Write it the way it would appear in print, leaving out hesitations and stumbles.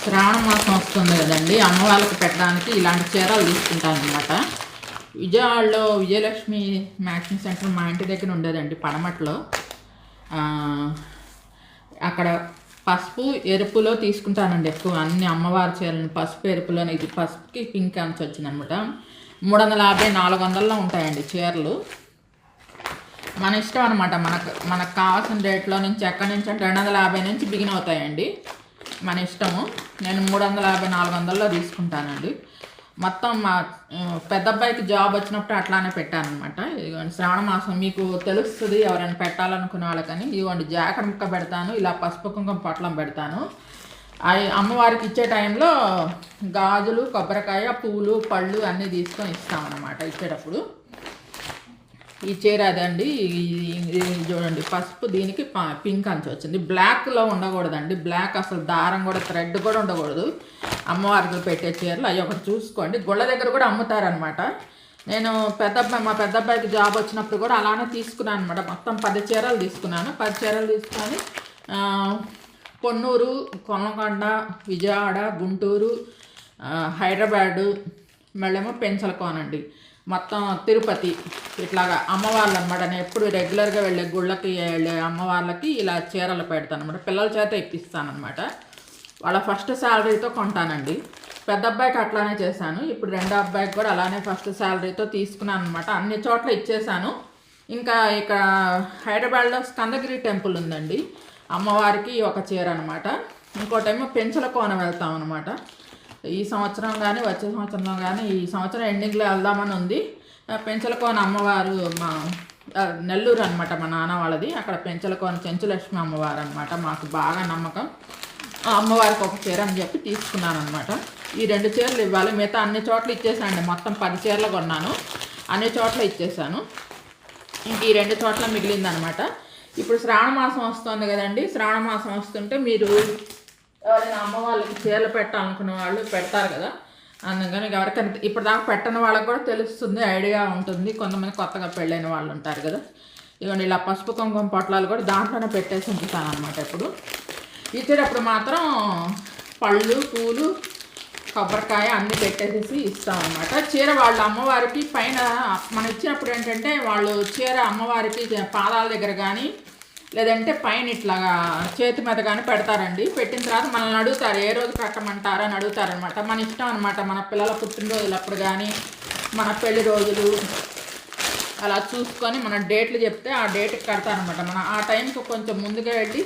శ్రావణ మాసం వస్తుంది కదండి, అమ్మవాళ్ళకి పెట్టడానికి ఇలాంటి చీరలు తీసుకుంటాను అనమాట. విజయవాడలో విజయలక్ష్మి మ్యాచింగ్ సెంటర్ మా ఇంటి దగ్గర ఉండేదండి, పడమట్లో. అక్కడ పసుపు ఎరుపులో తీసుకుంటానండి ఎక్కువ అన్ని అమ్మవారి చీరలను. పసుపు ఎరుపులో, ఇది పసుపుకి పింక్ అంచు వచ్చింది అనమాట. 350 400లో ఉంటాయండి చీరలు. మన ఇష్టం అనమాట, మనకు కావాల్సిన రేట్లో నుంచి ఎక్కడి నుంచి అంటే 250 నుంచి బిగిన్ అవుతాయండి, మన ఇష్టము. నేను 350 400లో తీసుకుంటానండి. మొత్తం మా పెద్ద అబ్బాయికి జాబ్ వచ్చినప్పుడు అట్లానే పెట్టానమాట. ఇదిగోండి శ్రావణ మాసం మీకు తెలుస్తుంది ఎవరైనా పెట్టాలనుకునే వాళ్ళకని. ఇదిగోండి జాకెట్ ముక్క పెడతాను, ఇలా పసుపు కుంకుమ పొట్లం పెడతాను. అవి అమ్మవారికి ఇచ్చే టైంలో గాజులు, కొబ్బరికాయ, పూలు, పళ్ళు అన్నీ తీసుకొని ఇస్తామన్నమాట ఇచ్చేటప్పుడు. ఈ చీర అదండి, ఇది చూడండి పసుపు, దీనికి పింక్ అంచు వచ్చింది. బ్లాక్లో ఉండకూడదండి, బ్లాక్ అసలు దారం కూడా థ్రెడ్ కూడా ఉండకూడదు అమ్మవారికి పెట్టే చీరలు. అవి ఒకటి చూసుకోండి. గుళ్ళ దగ్గర కూడా అమ్ముతారనమాట. నేను మా పెద్ద అబ్బాయికి జాబ్ వచ్చినప్పుడు కూడా అలానే తీసుకున్నాను అనమాట. మొత్తం 10 చీరలు తీసుకున్నాను. 10 చీరలు తీసుకొని పొన్నూరు, కొనకొండ, విజయవాడ, గుంటూరు, హైదరాబాదు, మళ్ళేమో పెంచలకోనండి, మొత్తం తిరుపతి, ఇట్లాగా అమ్మవార్లు అనమాట. నేను ఎప్పుడు రెగ్యులర్గా వెళ్ళే గుళ్ళకి వెళ్ళే అమ్మవార్లకి ఇలా చీరలు పెడతాను అనమాట. పిల్లల చేత ఇప్పిస్తానమాట. వాళ్ళ ఫస్ట్ శాలరీతో కొంటానండి. పెద్ద అబ్బాయికి అట్లానే చేశాను. ఇప్పుడు రెండో అబ్బాయికి కూడా అలానే ఫస్ట్ శాలరీతో తీసుకున్నాను అనమాట. అన్ని చోట్ల ఇచ్చేసాను. ఇంకా ఇక్కడ హైదరాబాద్లో స్కందగిరి టెంపుల్ ఉందండి, అమ్మవారికి ఒక చీర అనమాట. ఇంకోటేమో పెంచలకోన వెళ్తాం అనమాట. ఈ సంవత్సరం కానీ వచ్చే సంవత్సరంలో కానీ, ఈ సంవత్సరం ఎండింగ్లో వెళ్దామని ఉంది. పెంచలకోన అమ్మవారు మా నెల్లూరు అనమాట, మా నాన్న వాళ్ళది. అక్కడ పెంచలకోన చెంచులక్ష్మి అమ్మవారు అనమాట. మాకు బాగా నమ్మకం. అమ్మవారికి ఒక చీర అని చెప్పి తీసుకున్నాను అనమాట. ఈ 2 చీరలు ఇవ్వాలి, మిగతా అన్ని చోట్ల ఇచ్చేసానండి. మొత్తం 10 చీరలు కొన్నాను, అన్ని చోట్ల ఇచ్చేసాను. ఇంక ఈ 2 చోట్ల మిగిలిందనమాట. ఇప్పుడు శ్రావణ మాసం వస్తుంది కదండి. శ్రావణ మాసం వస్తుంటే మీరు ఎవరైనా అమ్మ వాళ్ళకి చీరలు పెట్టాలనుకున్న వాళ్ళు పెడతారు కదా. అందుకని ఎవరికైనా ఇప్పుడు దాకా పెట్టని వాళ్ళకి కూడా తెలుస్తుంది, ఐడియా ఉంటుంది. కొంతమంది కొత్తగా పెళ్ళైన వాళ్ళు ఉంటారు కదా. ఇవన్నీ ఇలా పసుపు కుంకుమ పొట్లాలు కూడా దాంట్లోనే పెట్టేసి ఉంచుతాను అనమాట. ఇప్పుడు ఇచ్చేటప్పుడు మాత్రం పళ్ళు, పూలు, కొబ్బరికాయ అన్నీ పెట్టేసేసి ఇస్తామన్నమాట. చీర వాళ్ళ అమ్మవారికి పైన మనం ఇచ్చినప్పుడు ఏంటంటే వాళ్ళు చీర అమ్మవారికి పాదాల దగ్గర కానీ లేదంటే పైన ఇట్లాగా చేతి మీద కానీ పెడతారండి. పెట్టిన తర్వాత మనల్ని అడుగుతారు ఏ రోజు కట్టమంటారు అని అడుగుతారనమాట. మన ఇష్టం అనమాట. మన పిల్లల పుట్టినరోజులప్పుడు కానీ మన పెళ్లి రోజులు అలా చూసుకొని మన డేట్లు చెప్తే ఆ డేట్కి కడతారనమాట. మనం ఆ టైంకి కొంచెం ముందుగా వెళ్ళి